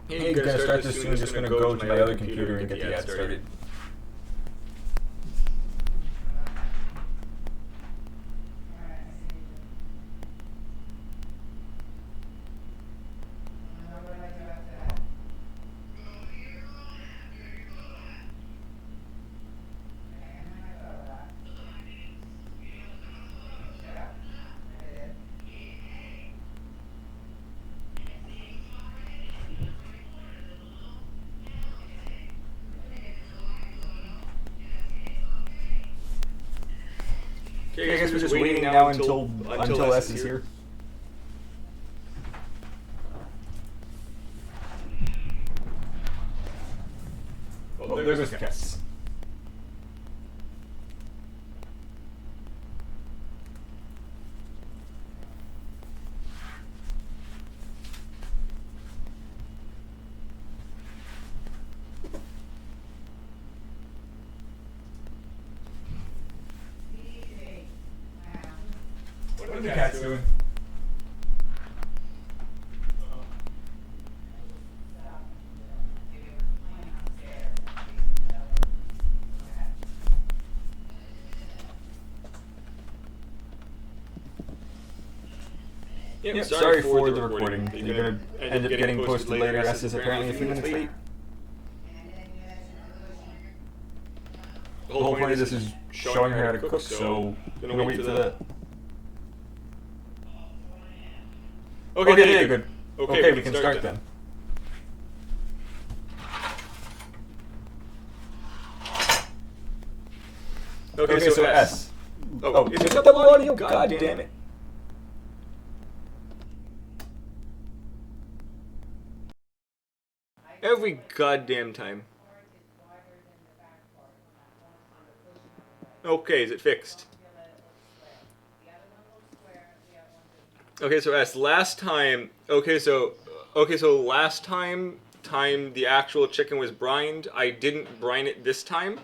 Hey, gonna start this soon. Just gonna go to my other computer and get the ad started. Okay, I guess we're just waiting now until S is here. Oh, there goes S. What are the cats doing? Yep, sorry for the recording. You're gonna end up getting posted later. S is apparently a few minutes late. The whole point of this is showing her how to cook, so I'm gonna wait for that. Okay, good. Okay, we can start then. Okay, so S. Oh, is it double audio? God damn it. Every goddamn time. Okay, is it fixed? Okay, so S. Last time. So last time the actual chicken was brined. I didn't brine it this time.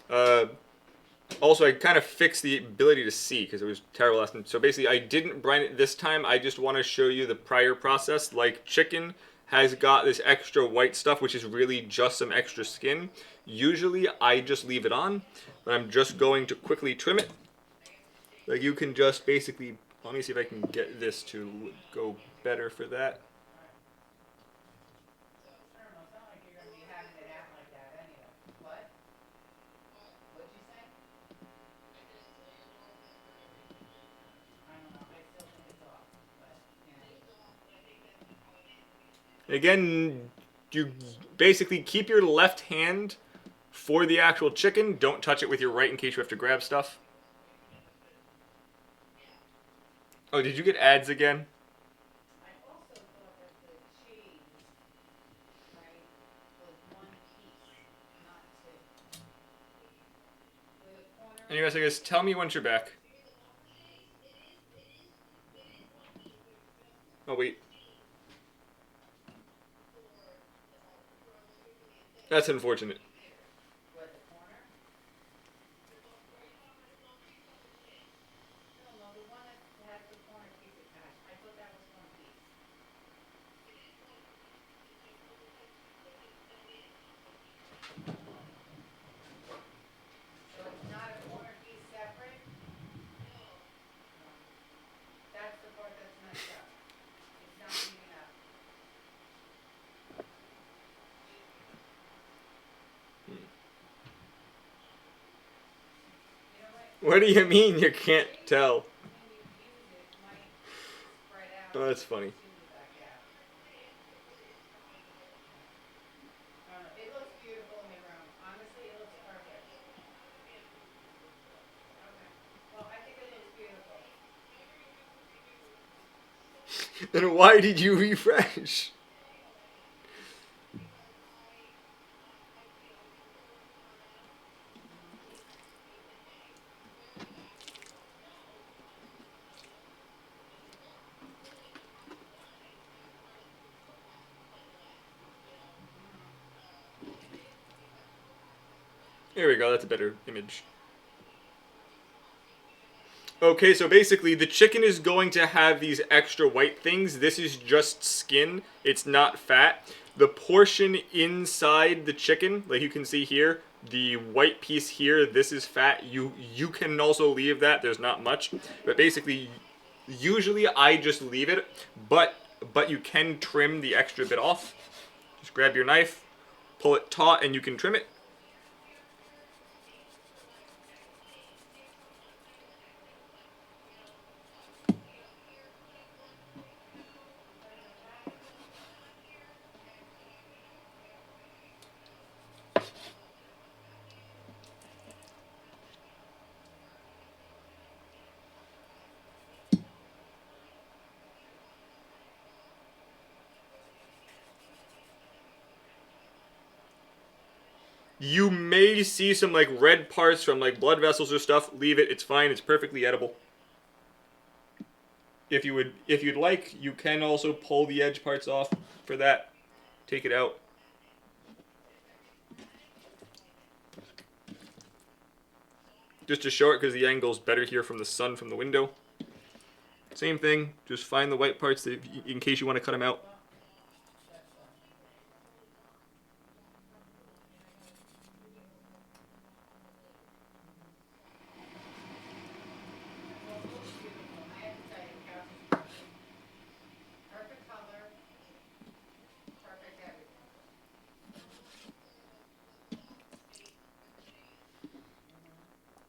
Also, I kind of fixed the ability to see because it was terrible last time. So basically, I didn't brine it this time. I just want to show you the prior process. Like, chicken has got this extra white stuff, which is really just some extra skin. Usually, I just leave it on, but I'm just going to quickly trim it. Like, you can just basically... Let me see if I can get this to go better for that. Again, you basically keep your left hand for the actual chicken. Don't touch it with your right in case you have to grab stuff. Oh, did you get ads again? Anyways, I guess tell me once you're back. Oh, wait. That's unfortunate. What do you mean you can't tell? Oh, that's funny. Then why did you refresh? There we go, that's a better image. Okay, so basically the chicken is going to have these extra white things. This is just skin, it's not fat. the portion inside the chicken, like you can see here, the white piece here, this is fat. You can also leave that. There's not much, but basically, usually I just leave it, but you can trim the extra bit off. Just grab your knife, pull it taut, and you can trim it. You may see some like red parts from like blood vessels or stuff. Leave it. It's fine. It's perfectly edible. If you'd like, you can also pull the edge parts off for that. Take it out. Just to show it because the angle's better here from the sun from the window. Same thing. Just find the white parts that, in case you want to cut them out.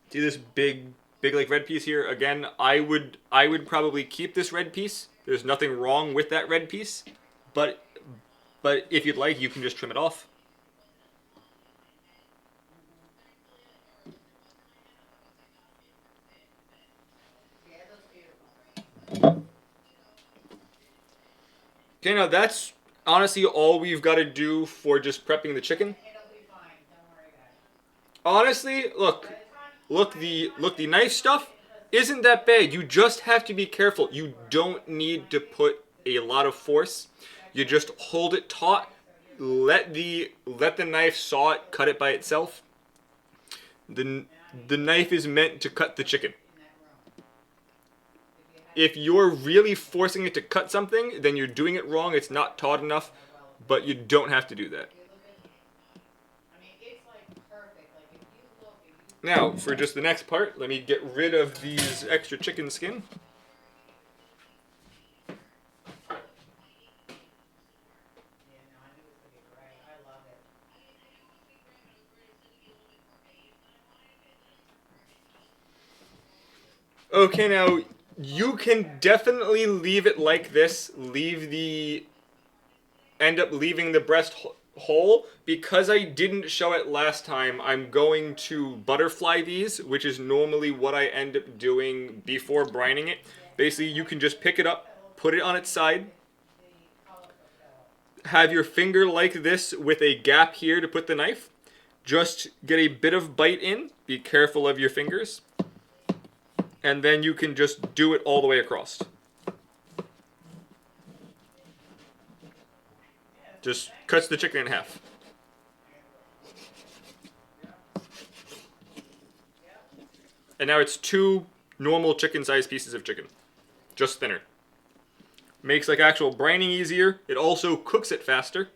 See this big like red piece here? Again, I would probably keep this red piece. There's nothing wrong with that red piece, but if you'd like, you can just trim it off. Okay, now that's honestly all we've got to do for just prepping the chicken. Honestly, look the knife stuff isn't that bad. You just have to be careful. You don't need to put a lot of force. You just hold it taut. Let the knife saw it, cut it by itself. The knife is meant to cut the chicken. If you're really forcing it to cut something, then you're doing it wrong. It's not taut enough, but you don't have to do that. Now, for just the next part, let me get rid of these extra chicken skin. Okay, now, you can definitely leave it like this. End up leaving the breast whole. Because I didn't show it last time, I'm going to butterfly these, which is normally what I end up doing before brining it. Basically, you can just pick it up, put it on its side, have your finger like this with a gap here to put the knife. Just get a bit of bite in, be careful of your fingers, and then you can just do it all the way across. Just cuts the chicken in half. And now it's 2 normal chicken-sized pieces of chicken, just thinner. Makes like actual brining easier. It also cooks it faster.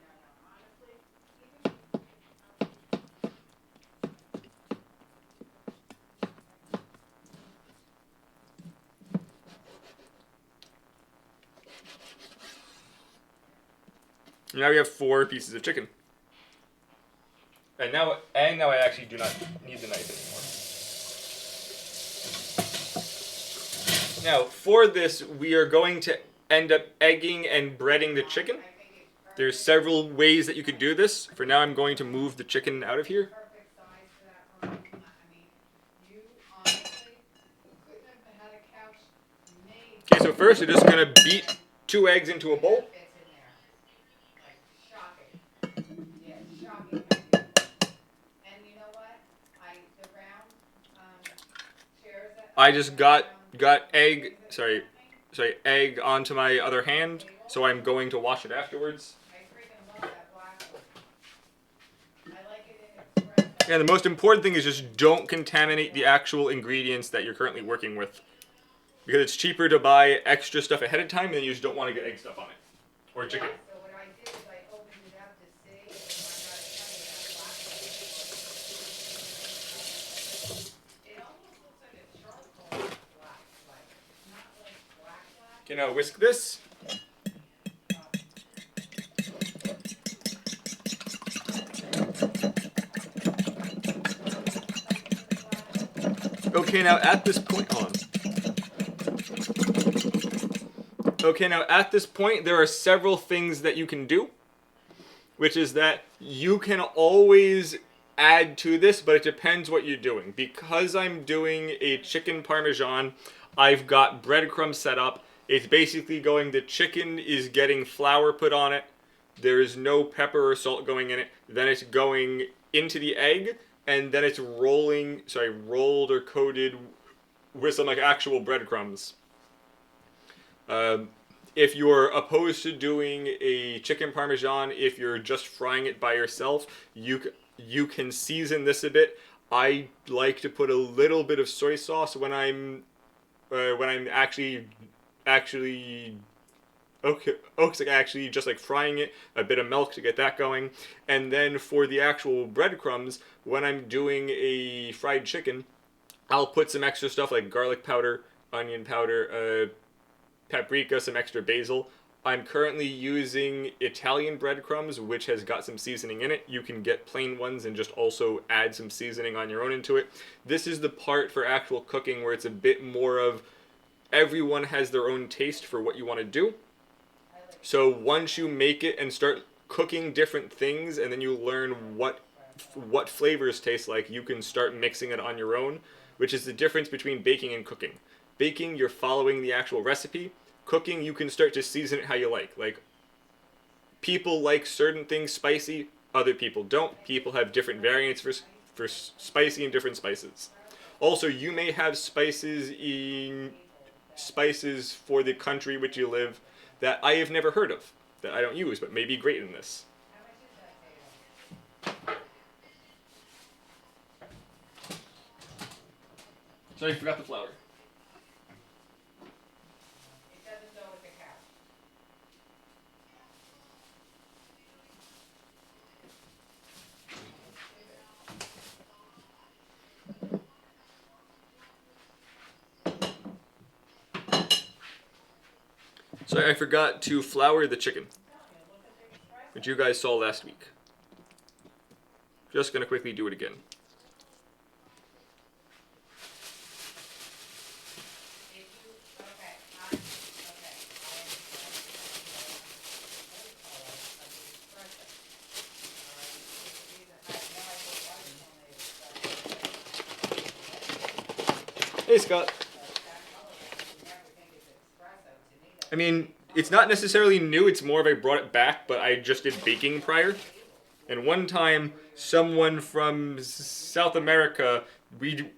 Now we have 4 pieces of chicken. And now I actually do not need the knife anymore. Now, for this, we are going to end up egging and breading the chicken. There's several ways that you could do this. For now, I'm going to move the chicken out of here. Okay, so first, you're just going to beat 2 eggs into a bowl. I just got egg onto my other hand, so I'm going to wash it afterwards. And the most important thing is just don't contaminate the actual ingredients that you're currently working with. Because it's cheaper to buy extra stuff ahead of time, and you just don't want to get egg stuff on it. Or chicken. Okay, now whisk this. Okay, now at this point, hold on. Okay, now at this point, there are several things that you can do, which is that you can always add to this, but it depends what you're doing. Because I'm doing a chicken parmesan, I've got breadcrumbs set up. It's basically going, the chicken is getting flour put on it. There is no pepper or salt going in it. Then it's going into the egg, and then it's rolled or coated with some like actual breadcrumbs. If you're opposed to doing a chicken parmesan, if you're just frying it by yourself, you can season this a bit. I like to put a little bit of soy sauce when I'm actually actually just like frying it, a bit of milk to get that going. And then for the actual breadcrumbs, when I'm doing a fried chicken, I'll put some extra stuff like garlic powder, onion powder, paprika, some extra basil. I'm currently using Italian breadcrumbs, which has got some seasoning in it. You can get plain ones and just also add some seasoning on your own into it. This is the part for actual cooking where it's a bit more of everyone has their own taste for what you want to do. So once you make it and start cooking different things, and then you learn what flavors taste like, you can start mixing it on your own, which is the difference between baking and cooking. Baking, you're following the actual recipe. Cooking, you can start to season it how you like. Like, people like certain things spicy, other people don't. People have different variants for spicy and different spices. Also, you may have spices for the country which you live that I have never heard of, that I don't use, but may be great in this. Sorry, I forgot the flour. It doesn't go with the cow. Sorry, I forgot to flour the chicken, which you guys saw last week. Just gonna quickly do it again. Hey, Scott. I mean, it's not necessarily new, it's more of I brought it back, but I just did baking prior. And one time, someone from South America, we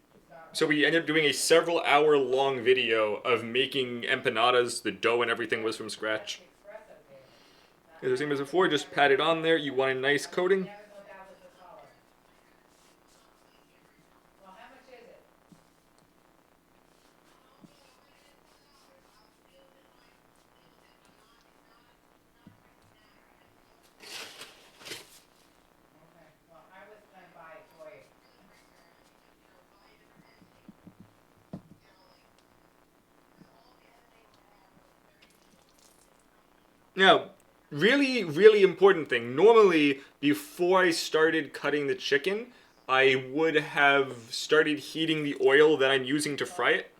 ended up doing a several hour long video of making empanadas. The dough and everything was from scratch. As the same as before, just pat it on there. You want a nice coating. Now, really, really important thing. Normally, before I started cutting the chicken, I would have started heating the oil that I'm using to fry it.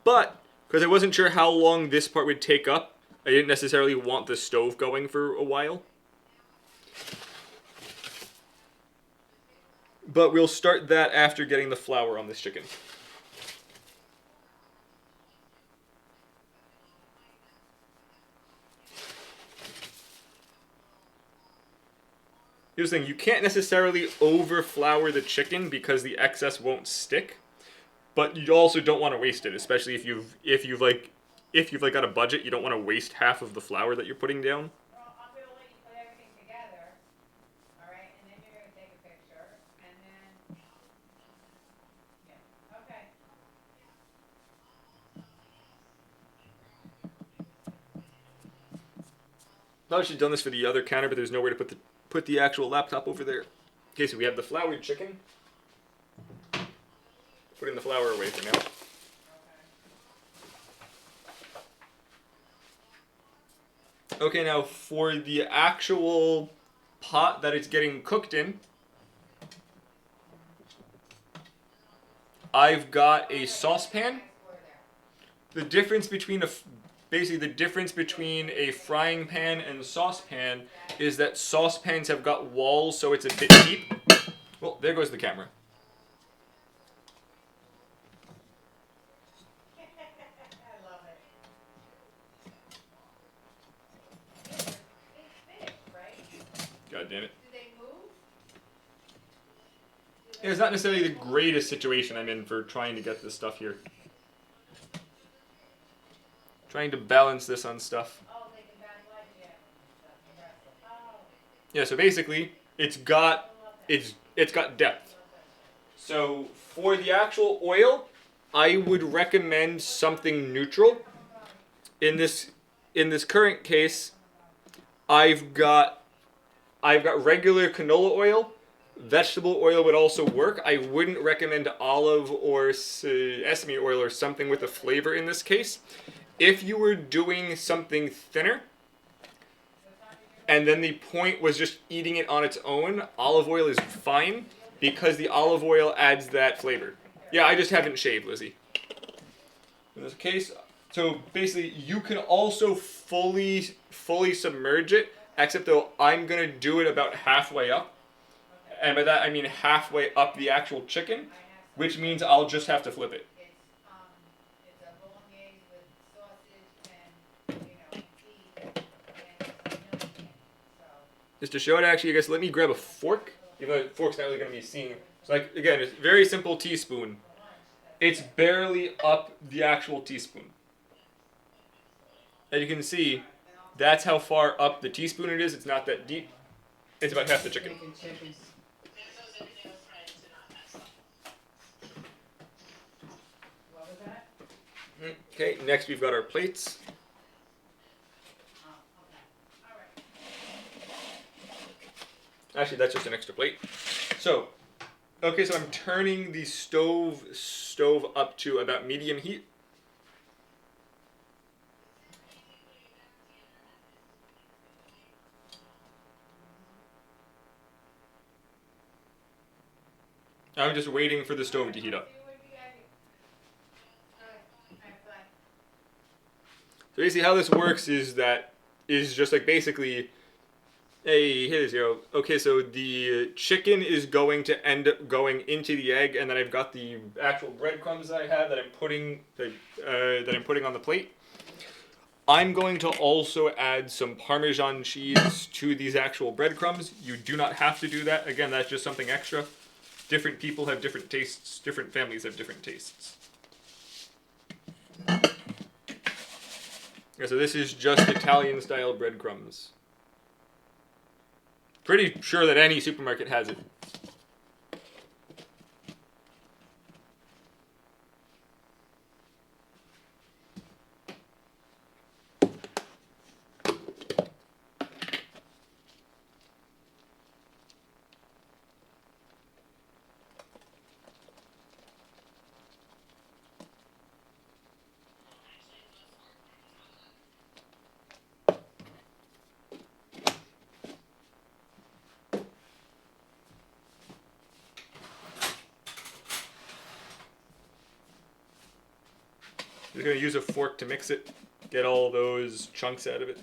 But, because I wasn't sure how long this part would take up, I didn't necessarily want the stove going for a while. But we'll start that after getting the flour on this chicken. Here's the thing, you can't necessarily over-flour the chicken because the excess won't stick, but you also don't want to waste it, especially if you've got a budget. You don't want to waste half of the flour that you're putting down. Well, I'm going to let you put everything together, all right, and then you're going to take a picture, and then, yeah, okay. I should have done this for the other counter, but there's nowhere to put the actual laptop over there. Okay, so we have the floured chicken. Putting the flour away for now. Okay, now for the actual pot that it's getting cooked in, I've got a saucepan. The difference between basically the difference between a frying pan and a saucepan is that saucepans have got walls, so it's a bit deep. Well, there goes the camera. I love it. It's fish, right? God damn it. Do they move? It's not necessarily the greatest situation I'm in for trying to get this stuff here. Trying to balance this on stuff. Oh, they can back like Jim and stuff. Impressive. Oh. Yeah, so basically, it's got depth. So for the actual oil, I would recommend something neutral. In this current case, I've got regular canola oil. Vegetable oil would also work. I wouldn't recommend olive or sesame oil or something with a flavor in this case. If you were doing something thinner, and then the point was just eating it on its own, olive oil is fine because the olive oil adds that flavor. Yeah, I just haven't shaved, Lizzie. In this case, so basically you can also fully submerge it, except though I'm gonna do it about halfway up. And by that I mean halfway up the actual chicken, which means I'll just have to flip it. It's a bolognese with sausage and, beef and so. Just to show it actually, I guess let me grab a fork. Even though the fork's not really gonna be seen. So like again, it's a very simple teaspoon. It's barely up the actual teaspoon. As you can see, that's how far up the teaspoon it is. It's not that deep. It's about half the chicken. What was that? Okay, next we've got our plates. Oh, okay. All right. Actually, that's just an extra plate. So, okay, so I'm turning the stove up to about medium heat. I'm just waiting for the stove to heat up. So basically how this works is just like basically, hey, here's zero. Okay, so the chicken is going to end up going into the egg, and then I've got the actual breadcrumbs I have that I'm putting on the plate. I'm going to also add some Parmesan cheese to these actual breadcrumbs. You do not have to do that. Again, that's just something extra. Different people have different tastes. Different families have different tastes. Yeah, so this is just Italian-style breadcrumbs. Pretty sure that any supermarket has it. Just going to use a fork to mix it, get all those chunks out of it.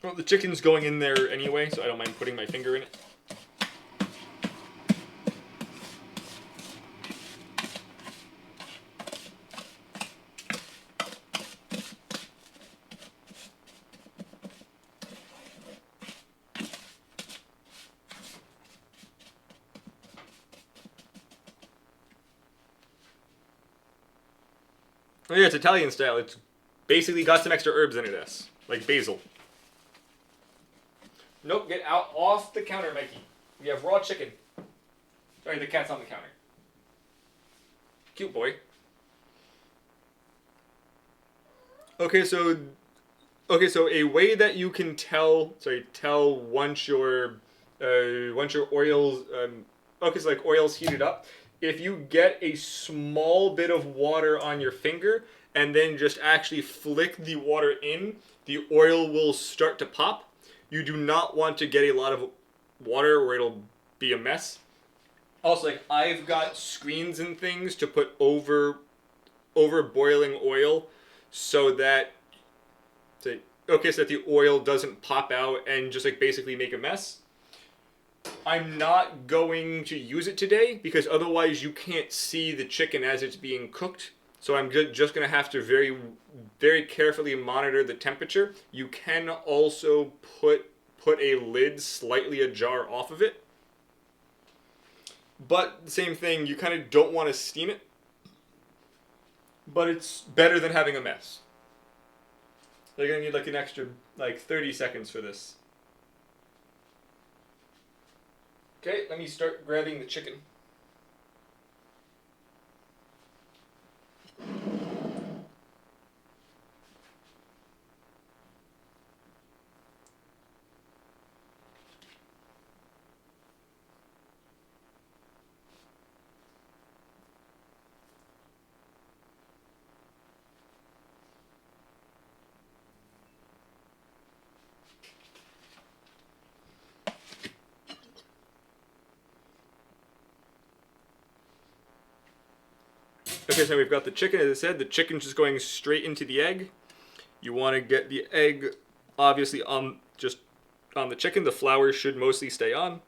Well, the chicken's going in there anyway, so I don't mind putting my finger in it. Oh yeah, it's Italian style. It's basically got some extra herbs in it, like basil. Nope, get out off the counter, Mikey. We have raw chicken. Sorry, the cat's on the counter. Cute boy. Okay, so a way that you can tell once your oils, so like oil's heated up, if you get a small bit of water on your finger and then just actually flick the water in, the oil will start to pop. You do not want to get a lot of water or it'll be a mess. Also, like, I've got screens and things to put over boiling oil so that so that the oil doesn't pop out and just like basically make a mess. I'm not going to use it today because otherwise you can't see the chicken as it's being cooked. So I'm just going to have to very, very carefully monitor the temperature. You can also put a lid slightly ajar off of it. But same thing, you kind of don't want to steam it. But it's better than having a mess. You're going to need like an extra 30 seconds for this. Okay, let me start grabbing the chicken. Okay, so we've got the chicken. As I said, the chicken's just going straight into the egg. You want to get the egg obviously on the chicken. The flour should mostly stay on.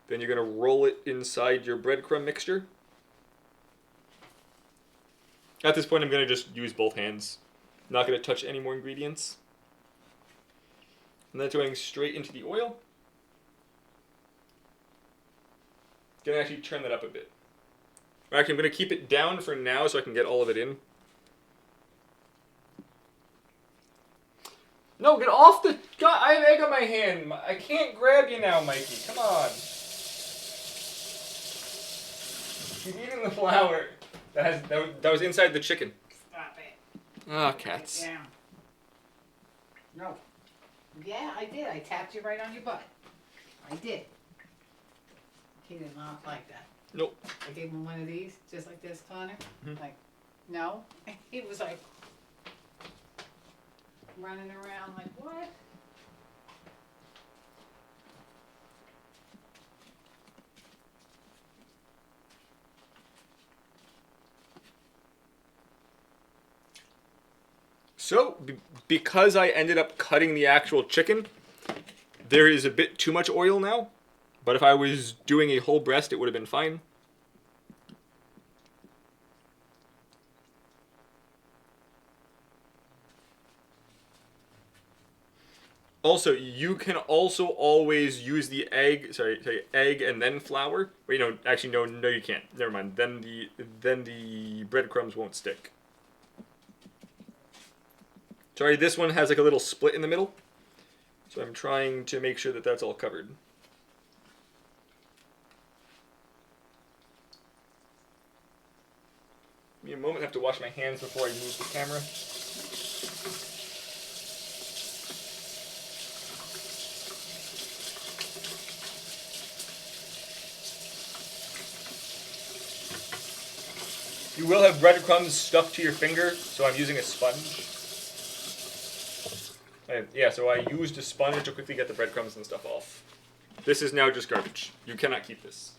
Then you're going to roll it inside your breadcrumb mixture. At this point, I'm going to just use both hands. Not going to touch any more ingredients. And that's going straight into the oil. Going to actually turn that up a bit. Actually, I'm going to keep it down for now so I can get all of it in. No, get off the... God, I have egg on my hand. I can't grab you now, Mikey. Come on. She's eating the flour. That was inside the chicken. Stop it. Ah, cats. Sit down. No. Yeah, I did. I tapped you right on your butt. I did. He did not like that. Nope. I gave him one of these, just like this, Connor. Mhm. Like, no. He was like running around like, what? So, because I ended up cutting the actual chicken, there is a bit too much oil now. But if I was doing a whole breast, it would have been fine. Also, you can also always use the egg, egg and then flour. Wait, no, actually, no, you can't. Never mind. Then the breadcrumbs won't stick. Sorry, this one has like a little split in the middle. So I'm trying to make sure that that's all covered. Give me a moment, I have to wash my hands before I move the camera. You will have breadcrumbs stuck to your finger, so I'm using a sponge. Yeah, so I used a sponge to quickly get the breadcrumbs and stuff off. This is now just garbage. You cannot keep this.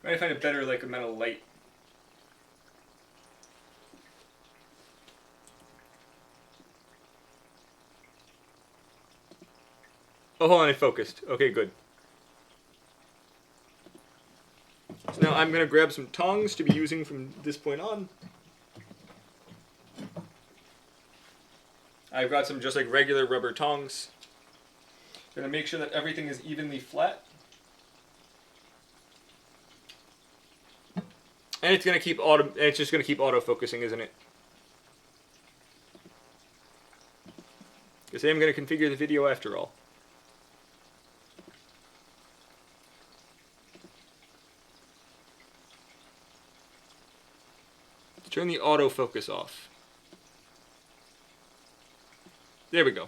I might find a better, like, amount of light. Oh, hold on, it focused. Okay, good. So now I'm going to grab some tongs to be using from this point on. I've got some just like regular rubber tongs. Going to make sure that everything is evenly flat. And it's going to keep it's just going to keep auto-focusing, isn't it? Because I'm going to configure the video after all. Turn the autofocus off. There we go.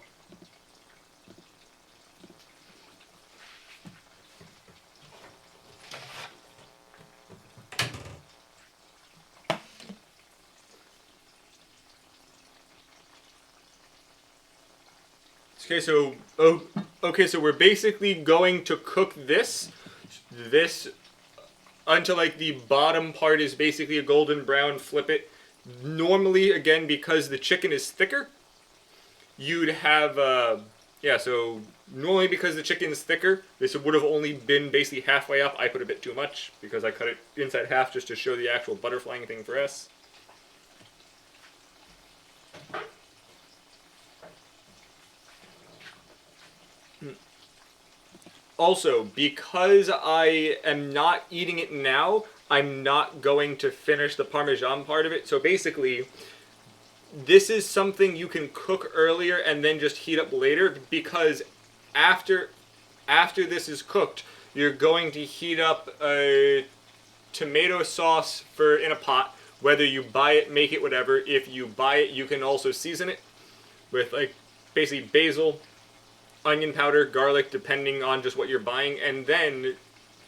Okay, so we're basically going to cook this until like the bottom part is basically a golden brown. Flip it. Normally, again, because the chicken is thicker, you'd have so normally because the chicken is thicker, this would have only been basically halfway up. I put a bit too much because I cut it inside half just to show the actual butterflying thing for us. Also, because I am not eating it now, I'm not going to finish the Parmesan part of it. So basically, this is something you can cook earlier and then just heat up later, because after this is cooked, you're going to heat up a tomato sauce in a pot, whether you buy it, make it, whatever. If you buy it, you can also season it with like basically basil, onion powder, garlic, depending on just what you're buying, and then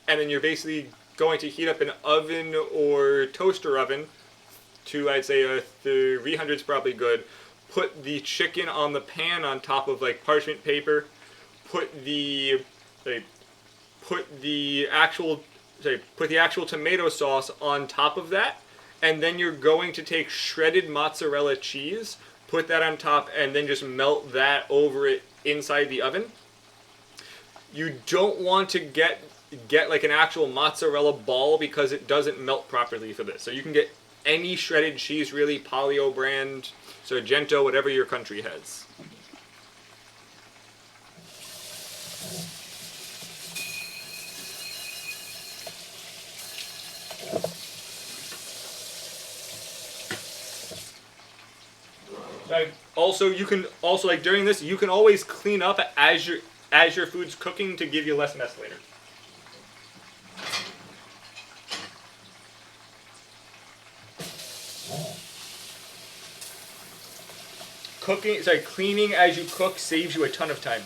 you're basically going to heat up an oven or toaster oven to, I'd say, 300 is probably good. Put the chicken on the pan on top of like parchment paper. Put the actual tomato sauce on top of that, and then you're going to take shredded mozzarella cheese, put that on top, and then just melt that over it inside the oven. You don't want to get like an actual mozzarella ball because it doesn't melt properly for this. So you can get any shredded cheese, really, Palio brand, Sargento, whatever your country has. You can like during this, you can always clean up as your food's cooking to give you less mess later. Cleaning as you cook saves you a ton of time.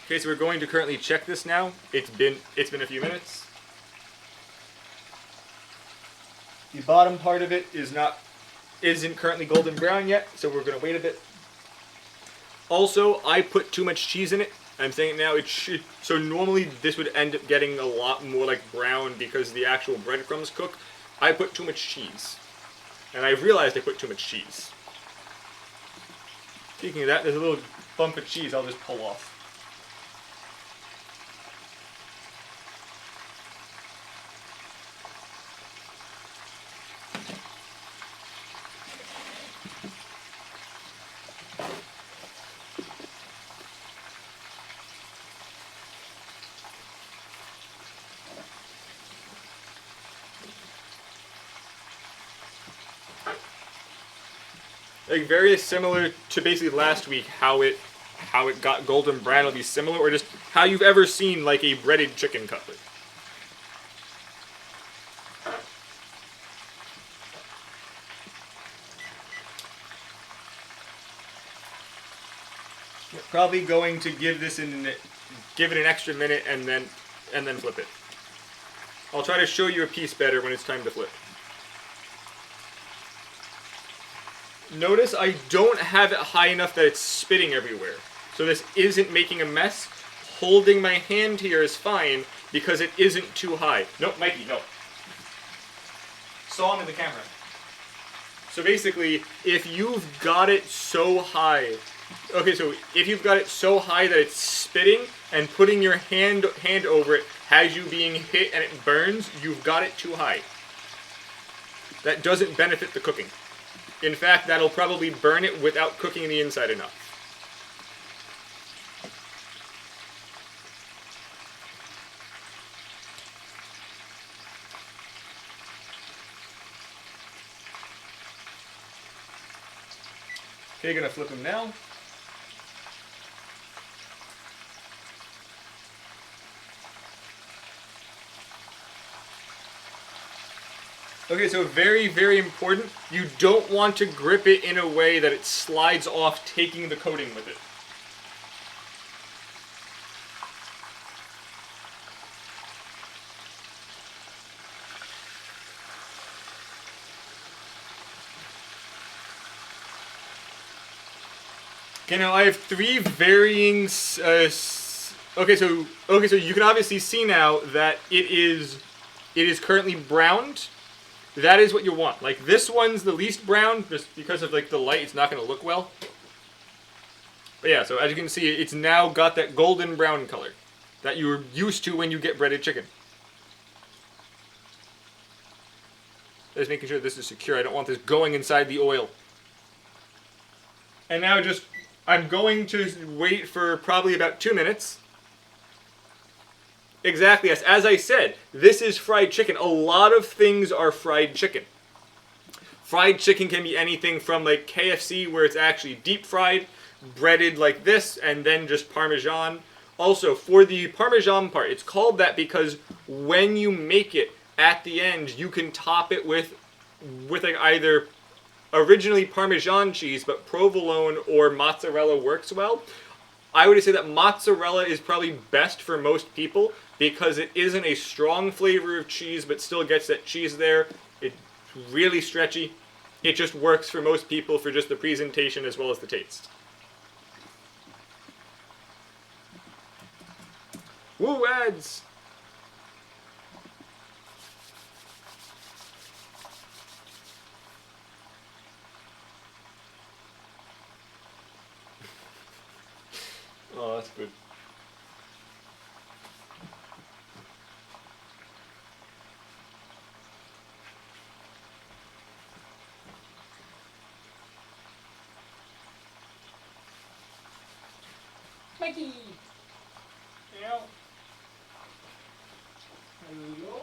Okay, so we're going to currently check this now. It's been a few minutes. The bottom part of it isn't currently golden brown yet, so we're going to wait a bit. Also, I put too much cheese in it. I'm saying it now. So normally this would end up getting a lot more like brown because the actual breadcrumbs cook. I put too much cheese, and I realized I put too much cheese. Speaking of that, there's a little bump of cheese I'll just pull off. Like very similar to basically last week, how it got golden brown will be similar, or just how you've ever seen like a breaded chicken cutlet. We're probably going to give it an extra minute and then flip it. I'll try to show you a piece better when it's time to flip. Notice I don't have it high enough that it's spitting everywhere. So this isn't making a mess. Holding my hand here is fine because it isn't too high. No, Mikey, no. Saw him in the camera. So basically, if you've got it so high, if you've got it so high that it's spitting and putting your hand over it has you being hit and it burns, you've got it too high. That doesn't benefit the cooking. In fact, that'll probably burn it without cooking the inside enough. Okay, gonna flip them now. Okay, so very, very important. You don't want to grip it in a way that it slides off, taking the coating with it. Okay, now I have three varying. Okay, so you can obviously see now that it is currently browned. That is what you want. Like this one's the least brown, just because of like the light, it's not going to look well. But yeah, so as you can see, it's now got that golden brown color that you're used to when you get breaded chicken. Just making sure this is secure. I don't want this going inside the oil. And now I'm going to wait for probably about 2 minutes. Exactly, yes. As I said, this is fried chicken. A lot of things are fried chicken. Fried chicken can be anything from like KFC, where it's actually deep fried, breaded like this, and then just Parmesan. Also, for the Parmesan part, it's called that because when you make it at the end, you can top it with like either originally Parmesan cheese, but provolone or mozzarella works well. I would say that mozzarella is probably best for most people because it isn't a strong flavor of cheese, but still gets that cheese there. It's really stretchy. It just works for most people for just the presentation as well as the taste. Woo, ads! Oh, that's good. Mikey! Yeah. Hello?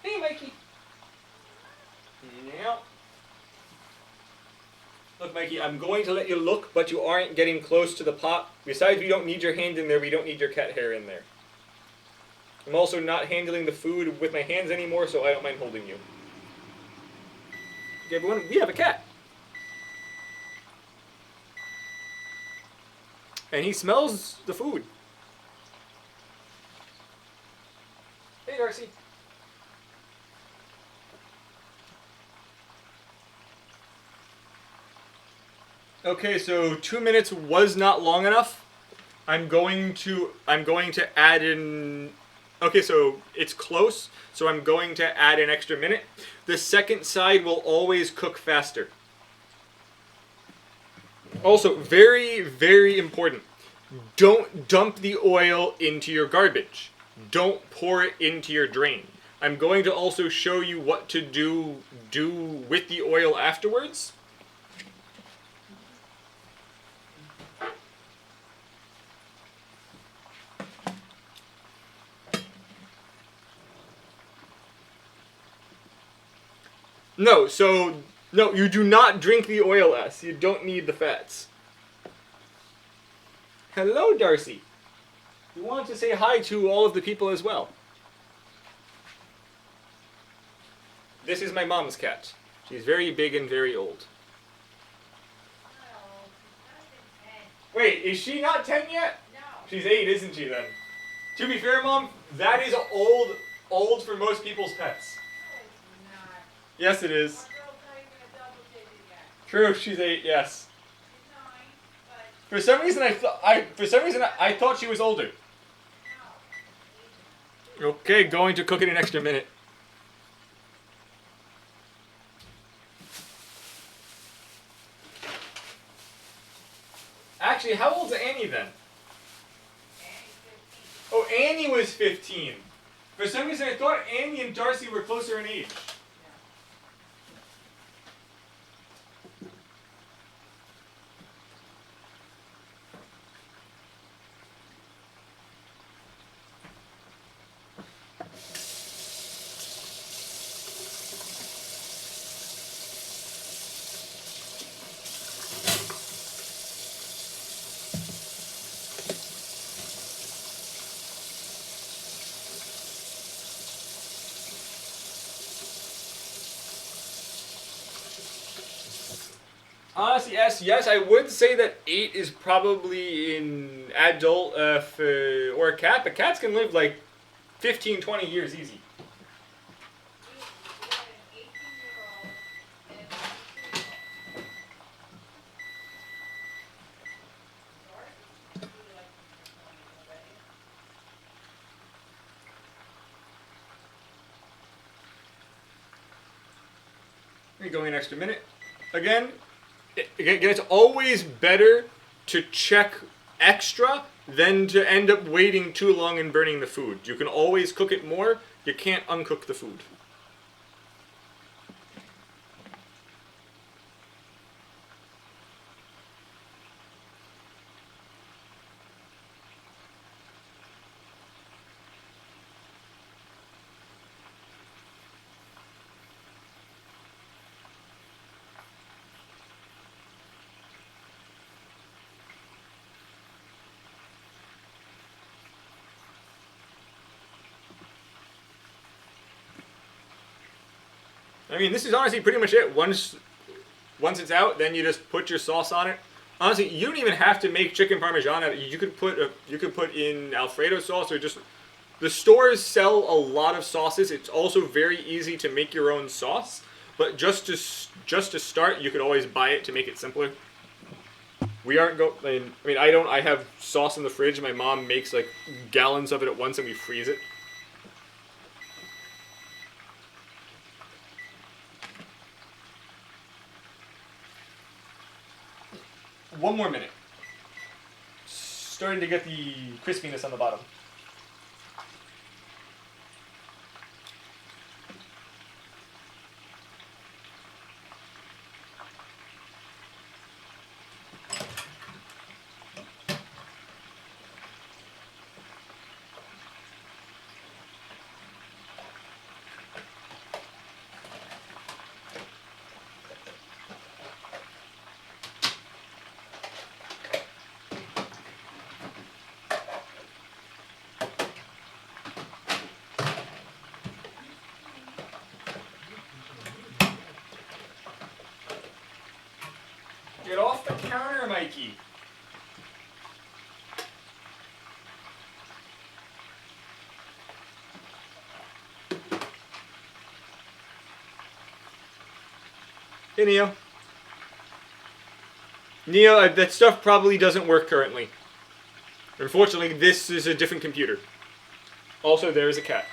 Hey, Mikey. Yeah. Look, Mikey, I'm going to let you look, but you aren't getting close to the pot. Besides, we don't need your hand in there. We don't need your cat hair in there. I'm also not handling the food with my hands anymore, so I don't mind holding you. Okay, everyone, we have a cat. And he smells the food. Hey, Darcy. Okay, so 2 minutes was not long enough. I'm going to add in. Okay, so it's close, so I'm going to add an extra minute. The second side will always cook faster. Also, very, very important. Don't dump the oil into your garbage. Don't pour it into your drain. I'm going to also show you what to do with the oil afterwards. No, you do not drink the oil, S. You don't need the fats. Hello, Darcy. You want to say hi to all of the people as well. This is my mom's cat. She's very big and very old. Wait, is she not 10 yet? No. She's 8, isn't she then? To be fair, Mom, that is old for most people's pets. No, it's not. Yes, it is. My girl's not even a double digit yet. True, she's 8, yes. She's 9, but For some reason, I thought she was older. Okay, going to cook it an extra minute. Actually, how old's Annie then? Oh, Annie was 15. For some reason, I thought Annie and Darcy were closer in age. Honestly, yes, I would say that 8 is probably an adult or a cat, but cats can live like 15, 20 years easy. Going an extra minute. Again, it's always better to check extra than to end up waiting too long and burning the food. You can always cook it more. You can't uncook the food. I mean, this is honestly pretty much it. Once it's out, then you just put your sauce on it. Honestly, you don't even have to make chicken parmesan out of it. You could put in Alfredo sauce or just the stores sell a lot of sauces. It's also very easy to make your own sauce, but just to start, you could always buy it to make it simpler. We aren't go. I mean, I don't. I have sauce in the fridge. My mom makes like gallons of it at once, and we freeze it. One more minute. Starting to get the crispiness on the bottom. Get off the counter, Mikey. Hey, Neo. Neo, that stuff probably doesn't work currently. Unfortunately, this is a different computer. Also, there is a cat.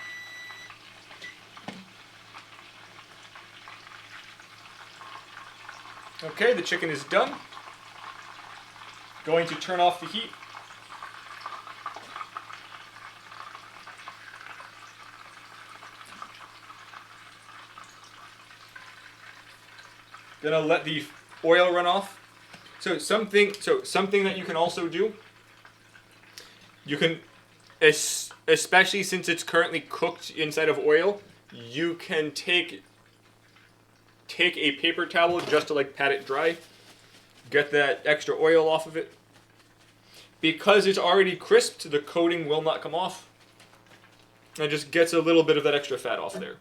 Okay, the chicken is done. Going to turn off the heat. Gonna let the oil run off. So something that you can also do. You can, especially since it's currently cooked inside of oil, you can take a paper towel just to like pat it dry. Get that extra oil off of it. Because it's already crisped, the coating will not come off. It just gets a little bit of that extra fat off there.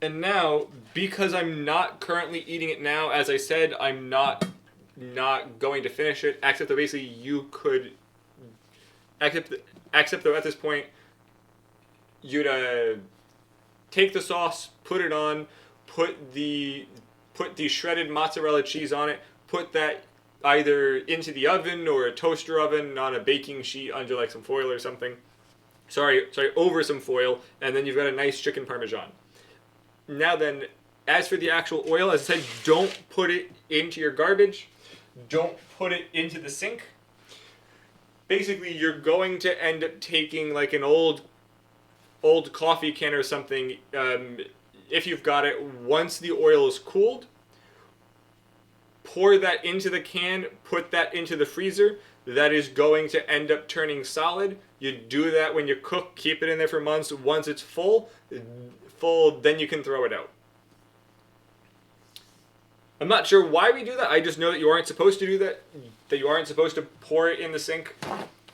And now, because I'm not currently eating it now, as I said, I'm not not going to finish it, except that basically you could, except though at this point, you'd take the sauce, put it on, put the shredded mozzarella cheese on it, put that either into the oven or a toaster oven on a baking sheet under like some foil or something. Sorry, over some foil, and then you've got a nice chicken parmesan. Now then, as for the actual oil, as I said, don't put it into your garbage. Don't put it into the sink. Basically, you're going to end up taking like an old coffee can or something, if you've got it. Once the oil is cooled, pour that into the can, put that into the freezer. That is going to end up turning solid. You do that when you cook, keep it in there for months. Once it's full, then you can throw it out. I'm not sure why we do that. I just know that you aren't supposed to do that. That you aren't supposed to pour it in the sink.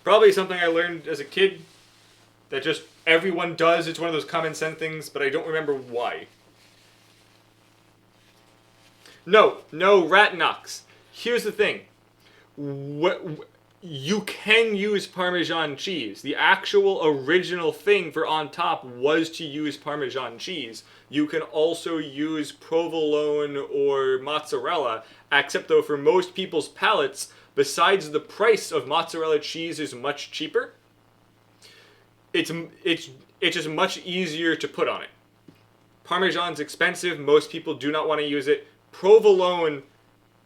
Probably something I learned as a kid. That just everyone does. It's one of those common sense things, but I don't remember why. No, rat knocks. Here's the thing. You can use Parmesan cheese. The actual original thing for on top was to use Parmesan cheese. You can also use provolone or mozzarella, except though for most people's palates, besides the price of mozzarella cheese is much cheaper, it's just much easier to put on it. Parmesan's expensive. Most people do not want to use it. Provolone,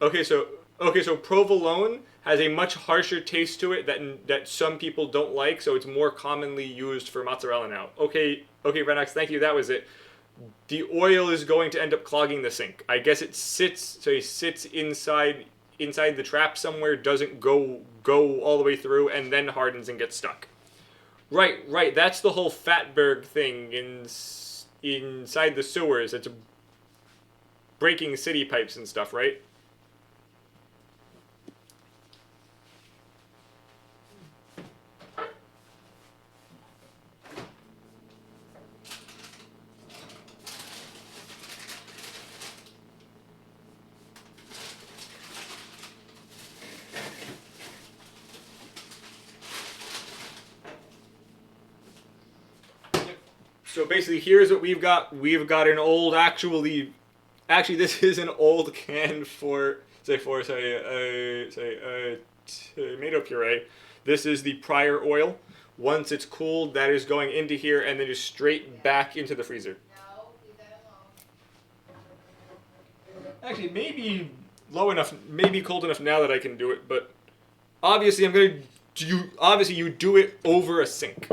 so provolone has a much harsher taste to it that some people don't like, so it's more commonly used for mozzarella now. Okay, Renox, thank you, that was it. The oil is going to end up clogging the sink. I guess it sits inside the trap somewhere, doesn't go all the way through, and then hardens and gets stuck. Right, that's the whole Fatberg thing inside the sewers. It's breaking city pipes and stuff, right? So basically, here's what we've got. We've got an old, actually, this is an old can for tomato puree. This is the prior oil. Once it's cooled, that is going into here and then just straight back into the freezer. No, leave that alone. Actually, maybe low enough, maybe cold enough now that I can do it, but obviously you do it over a sink.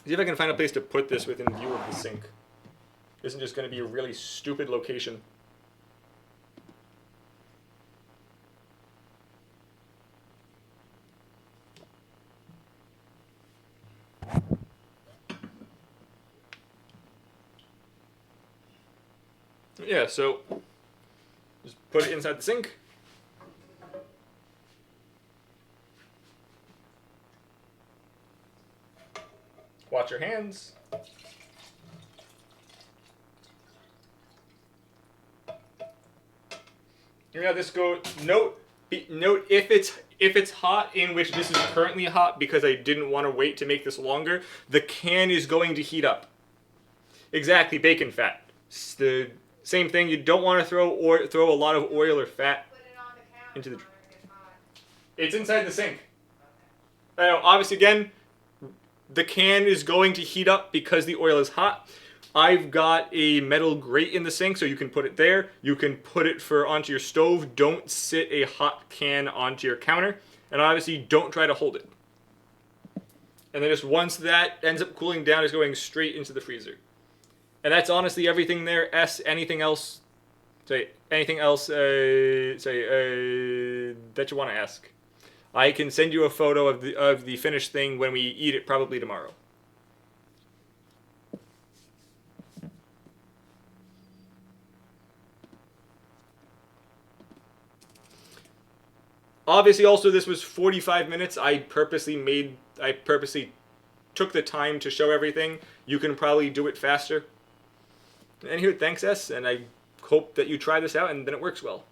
See if I can find a place to put this within view of the sink. This isn't just going to be a really stupid location. Yeah, so just put it inside the sink. Watch your hands. Yeah, this go note if it's hot, in which this is currently hot because I didn't want to wait to make this longer, the can is going to heat up. Exactly, bacon fat. It's the same thing. You don't want to throw a lot of oil or fat into the. It's inside the sink. I know, obviously, again, the can is going to heat up because the oil is hot. I've got a metal grate in the sink, so you can put it there. You can put it onto your stove. Don't sit a hot can onto your counter. And obviously, don't try to hold it. And then just once that ends up cooling down, it's going straight into the freezer. And that's honestly everything there. Anything else that you want to ask? I can send you a photo of the finished thing when we eat it, probably tomorrow. Obviously, also, this was 45 minutes. I purposely took the time to show everything. You can probably do it faster. Anywho, thanks, S, and I hope that you try this out and then it works well.